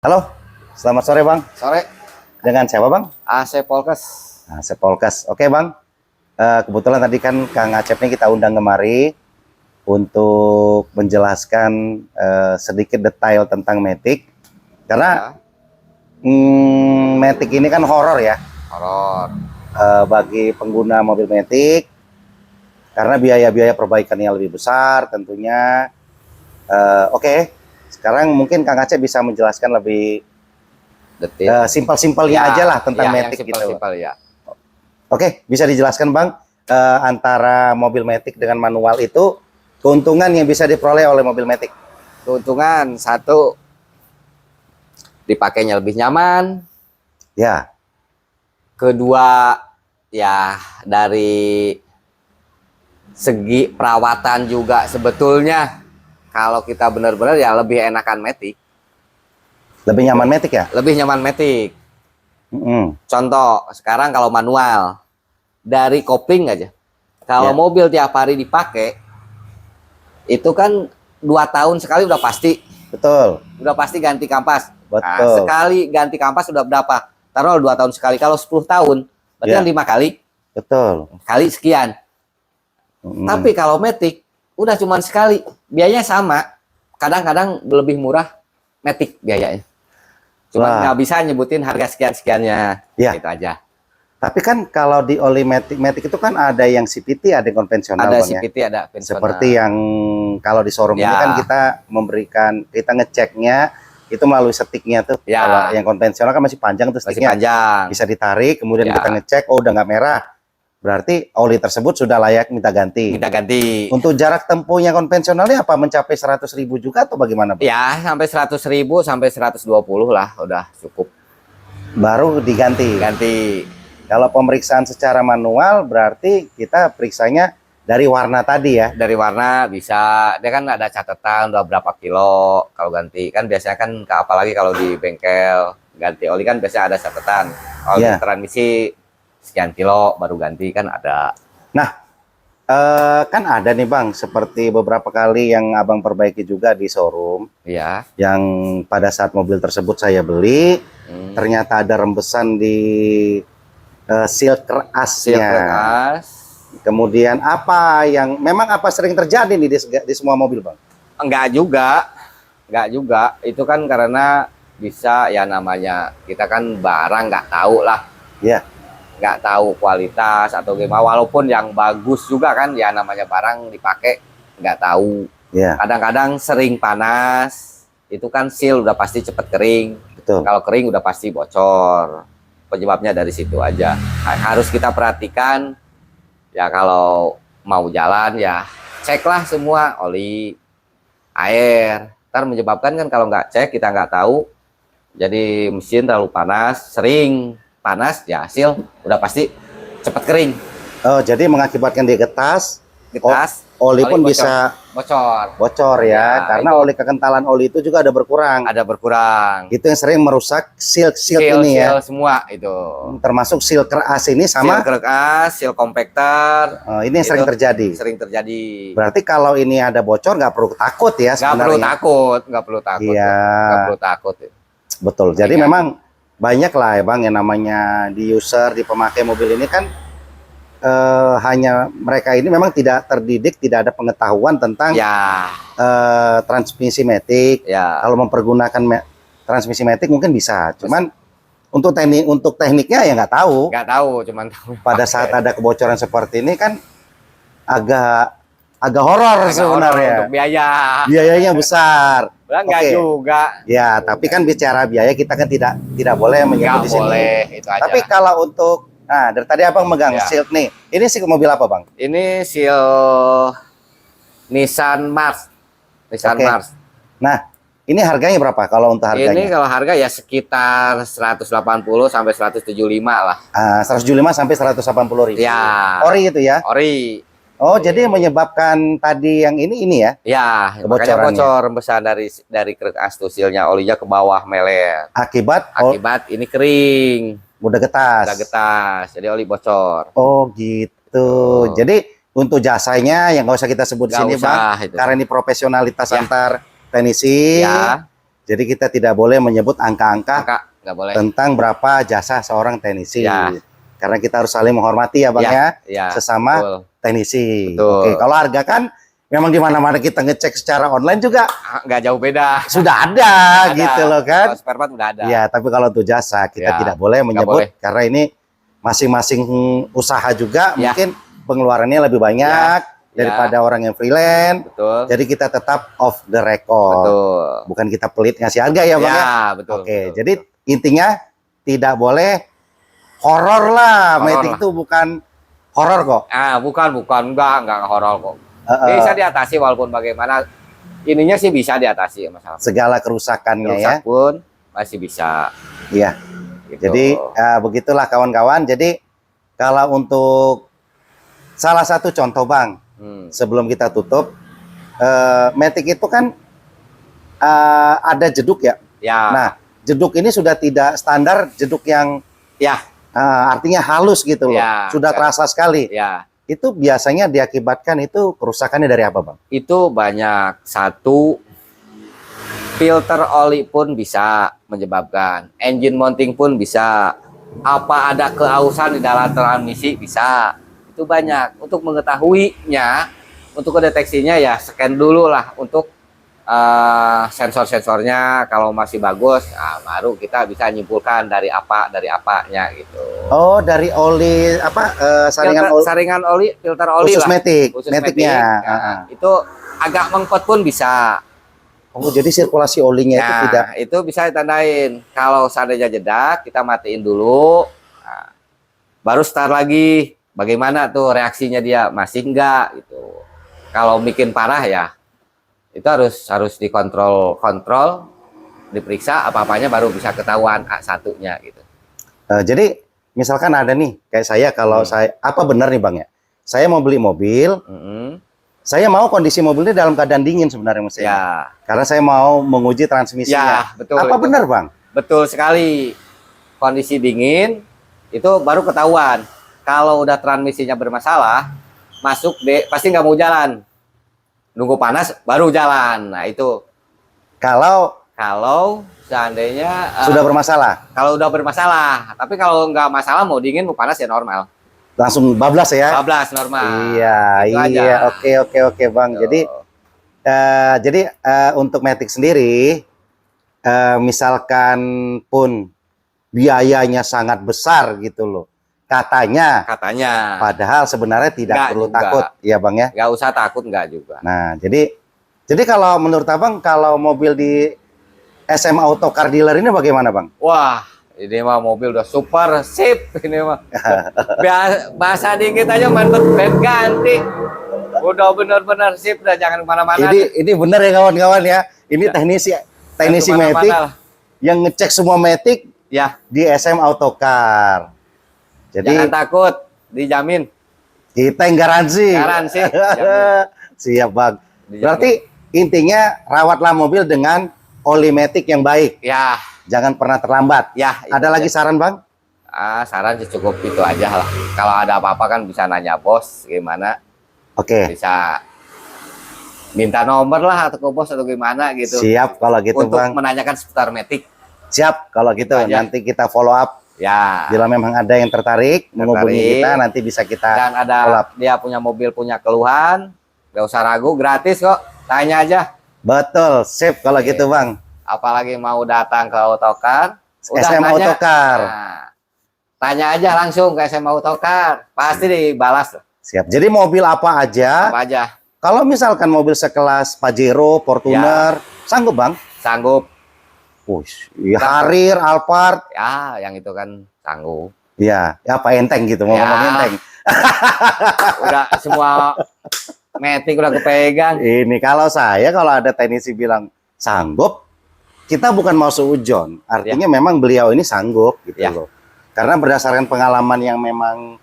Halo, selamat sore Bang. Sore, Dengan siapa Bang? AC Polkes. Nah, saya Polkas. Oke Bang, kebetulan tadi kan Kang Acep nih kita undang kemari untuk menjelaskan sedikit detail tentang Matic. Karena Matic ini kan horor ya Horor. bagi pengguna mobil Matic. Karena biaya-biaya perbaikannya lebih besar tentunya. Oke. Sekarang mungkin Kang Acep bisa menjelaskan lebih Detil. simpel-simpelnya aja lah tentang Matic gitu. Simpel ya. Oke, bisa dijelaskan Bang, antara mobil Matic dengan manual itu keuntungan yang bisa diperoleh oleh mobil Matic? Keuntungan satu, dipakainya lebih nyaman. Ya, Kedua, ya dari segi perawatan juga sebetulnya kalau kita benar-benar ya lebih enakan Matic. lebih nyaman Matic ya? Lebih nyaman Matic. Mm-mm. Contoh, sekarang kalau manual dari kopling aja. Kalau Ya. mobil tiap hari dipakai, itu kan 2 tahun sekali udah pasti. Betul, Udah pasti ganti kampas. Nah, betul. sekali ganti kampas udah berapa? Taruh 2 tahun sekali. Kalau 10 tahun, berarti Ya. kan 5 kali. Betul. Kali sekian. Mm-mm. Tapi kalau Matic, udah cuma sekali. Biayanya sama. Kadang-kadang lebih murah Matic biayanya. Cuma Wah. nggak bisa nyebutin harga sekian-sekiannya. Ya. Gitu aja. Tapi kan kalau di oli Matic itu kan ada yang CVT, ada yang konvensional Ada Bang ya. CVT, ada pensional. Seperti yang kalau di showroom ini Ya. kan kita ngeceknya itu melalui sticknya tuh. Ya. Kalau yang konvensional kan masih panjang tuh masih sticknya. panjang. Bisa ditarik, kemudian Ya. kita ngecek, oh udah nggak merah. Berarti oli tersebut sudah layak minta ganti. Kita ganti. Untuk jarak tempuhnya konvensionalnya apa mencapai 100.000 juga atau bagaimana Bang? Ya, sampai 100.000 sampai 120 lah, udah cukup Baru diganti. ganti. Kalau pemeriksaan secara manual berarti kita periksanya dari warna tadi ya. Dari warna bisa, dia kan ada catatan udah berapa kilo kalau ganti. Kan biasanya kan apalagi kalau di bengkel ganti oli kan biasanya ada catatan. Oli Ya. transmisi sekian kilo baru ganti kan ada. Nah, kan ada nih Bang, seperti beberapa kali yang Abang perbaiki juga di showroom, Iya. yang pada saat mobil tersebut saya beli, Hmm. ternyata ada rembesan di seal kerasnya. Seal bekas. Kemudian apa sering terjadi nih di semua mobil Bang? Enggak juga. Enggak juga. Itu kan karena bisa ya namanya kita kan barang nggak tahu lah. Ya, Nggak tahu kualitas atau gimana, walaupun yang bagus juga kan ya namanya barang dipakai nggak tahu. ya, Kadang-kadang sering panas, itu kan seal udah pasti cepet kering. betul. Kalau kering udah pasti bocor. Penyebabnya dari situ aja. Harus kita perhatikan ya, kalau mau jalan ya ceklah semua oli, air. Ntar menyebabkan kan kalau nggak cek kita nggak tahu, jadi mesin terlalu panas, sering panas ya seal udah pasti cepet kering. Oh, jadi mengakibatkan dia getas, Getas, oli pun bocor. bisa Bocor, bocor ya, Ya, karena itu. oli kekentalan oli itu juga ada berkurang. ada berkurang. Itu yang sering merusak seal ini ya, Seal semua itu. termasuk seal keras ini Seal sama keras, seal compactor, ini yang sering Itu terjadi. sering terjadi. Berarti kalau ini ada bocor nggak perlu takut ya Nggak perlu sebenarnya. takut, nggak perlu takut. Iya. Nggak perlu takut. Betul. Jadi Iya. memang banyak lah ya Bang yang namanya di user, di pemakai mobil ini kan hanya mereka ini memang tidak terdidik, tidak ada pengetahuan tentang Ya, transmisi Matic. ya. Kalau mempergunakan transmisi Matic mungkin bisa, cuman untuk tekniknya ya nggak tahu. Nggak tahu, cuman tahu. Pada saat ada kebocoran seperti ini kan agak horor Agak horor sebenarnya. untuk biaya. Biayanya besar. Lah nggak Oke. juga. Ya, tapi kan bicara biaya kita kan tidak boleh menyebut Nggak di sini. boleh, itu aja. Tapi kalau untuk dari tadi Abang megang Ya. Shield nih. Ini sih mobil apa, Bang? Ini seal Nissan Mars. Nissan Oke. Mars. Nah, ini harganya berapa kalau untuk Ini harganya? kalau harga ya sekitar 180 sampai 175 lah. 175 sampai 180.000. Ya. Ori itu ya. Ori. Oh, jadi yang menyebabkan tadi yang ini ya. Ya, makanya Kebocorannya. bocor besar dari krek as tuh, sealnya olinya ke bawah meler. Akibat Akibat ini kering, udah getas. udah getas, jadi oli bocor. Oh, gitu. Oh. Jadi untuk jasanya yang nggak usah kita sebut di Nggak sini, usah, Bang. itu. Karena ini profesionalitas Ya. antar teknisi. Ya, Jadi kita tidak boleh menyebut angka-angka Angka nggak boleh. tentang berapa jasa seorang teknisi. Ya. Karena kita harus saling menghormati ya Bang Ya, sesama betul. teknisi. Betul. Oke, kalau harga kan memang di mana-mana kita ngecek secara online juga Nggak jauh beda. sudah ada, gitu loh kan. Kalau spare part udah ada. Ya, tapi kalau untuk jasa kita Ya, tidak boleh menyebut boleh. karena ini masing-masing usaha juga Ya. mungkin pengeluarannya lebih banyak daripada orang yang freelance. Betul. Jadi kita tetap off the record. Betul. Bukan kita pelit ngasih harga ya Bang ya. Ya, betul. Oke, betul, jadi betul. intinya tidak boleh horor lah. Horor Matic lah. itu bukan horor kok. Bukan, enggak horor kok. Heeh. Bisa diatasi walaupun bagaimana. Ininya sih bisa diatasi masalah. Segala kerusakannya ya. Rusak pun masih bisa. Iya. Gitu. Jadi begitulah kawan-kawan. Jadi kalau untuk salah satu contoh Bang, sebelum kita tutup, Matic itu kan ada jeduk ya. Ya. Nah, jeduk ini sudah tidak standar jeduk yang Ya. artinya halus gitu loh. Ya, Sudah terasa sekali. Ya. Itu biasanya diakibatkan itu kerusakannya dari apa Bang? Itu banyak. Satu, filter oli pun bisa menyebabkan. Engine mounting pun bisa. Apa ada keausan di dalam transmisi bisa. Itu banyak. Untuk mengetahuinya, untuk kedeteksinya ya scan dulu lah untuk sensor-sensornya. Kalau masih bagus, baru kita bisa nyimpulkan dari apanya gitu. Oh, dari oli apa Saringan oli, filter oli khusus lah. Matic, Khusus Matic-nya. Matic. Nah, itu agak mengkot pun bisa. Oh, jadi sirkulasi olinya itu tidak. Itu bisa ditandain. Kalau seandainya jeda, kita matiin dulu. Nah, baru start lagi. Bagaimana tuh reaksinya dia? Masih enggak gitu. Kalau bikin parah ya, itu harus dikontrol, diperiksa apa-apanya baru bisa ketahuan A1-nya gitu. Jadi misalkan ada nih kayak saya kalau saya apa benar nih Bang ya? Saya mau beli mobil, saya mau kondisi mobilnya dalam keadaan dingin sebenarnya mesinnya. Ya. Karena saya mau menguji transmisinya. Ya, betul. Apa itu. benar Bang? Betul sekali. Kondisi dingin itu baru ketahuan. Kalau udah transmisinya bermasalah, masuk pasti nggak mau jalan. Nunggu panas baru jalan. Nah itu. Kalau seandainya Sudah bermasalah. Kalau udah bermasalah, tapi kalau nggak masalah mau dingin mau panas ya normal. Langsung bablas ya? 12 normal. Iya, Itu iya. aja. Oke Bang. Tuh. Jadi untuk Matic sendiri, misalkan pun biayanya sangat besar gitu loh. Katanya. Padahal sebenarnya tidak Nggak perlu juga. takut, ya Bang ya. Nggak usah takut, nggak juga. Nah, jadi kalau menurut Abang, kalau mobil di SM Auto Car Dealer ini bagaimana Bang? Wah, ini mah mobil udah super sip ini mah. Bahasa dikit aja mantep ben ganti. Udah bener-bener sip, udah jangan kemana-mana. Ini bener ya kawan-kawan ya. Ini teknisi Matic yang ngecek semua Matic ya di SM Auto Car. Jadi jangan takut, dijamin. Kita yang garansi. Garansi. Siap Bang. Dijamin. Berarti intinya rawatlah mobil dengan oli Matic yang baik. Ya. Jangan pernah terlambat. Ya. Ada lagi saran Bang? Saran cukup itu aja lah. Kalau ada apa-apa kan bisa nanya bos gimana. Oke. Bisa minta nomor lah atau ke bos atau gimana gitu. Siap kalau gitu untuk Bang. menanyakan seputar Matic. Siap kalau gitu. Itu aja. Nanti kita follow up. Ya. Bila memang ada yang tertarik menghubungi kita, nanti bisa kita dan ada follow up. dia punya mobil punya keluhan, nggak usah ragu, gratis kok. Tanya aja. Betul. Sip kalau gitu Bang. Apalagi mau datang ke Autocar, SM Auto Car. Nah, tanya aja langsung ke SM Auto Car, pasti dibalas. Siap. Jadi mobil apa aja? Apa aja? Kalau misalkan mobil sekelas Pajero, Fortuner, sanggup Bang? Sanggup. Ya, Harrier, Alphard. Ya, yang itu kan sanggup. Ya, apa enteng gitu, mau Ya. ngomong enteng. Udah semua Matic udah kepegang. Ini kalau ada teknisi bilang sanggup, kita bukan mau seujon. Artinya memang beliau ini sanggup gitu loh. Karena berdasarkan pengalaman yang memang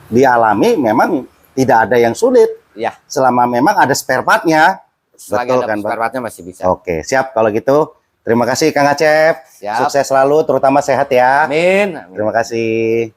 dialami, memang tidak ada yang sulit. Ya. Selama memang ada spare part-nya. Selagi Betul ada kan, Bang? spare part-nya masih bisa. Oke, siap kalau gitu. Terima kasih Kang Acep. Siap. Sukses selalu, terutama sehat ya. Amin. Terima kasih.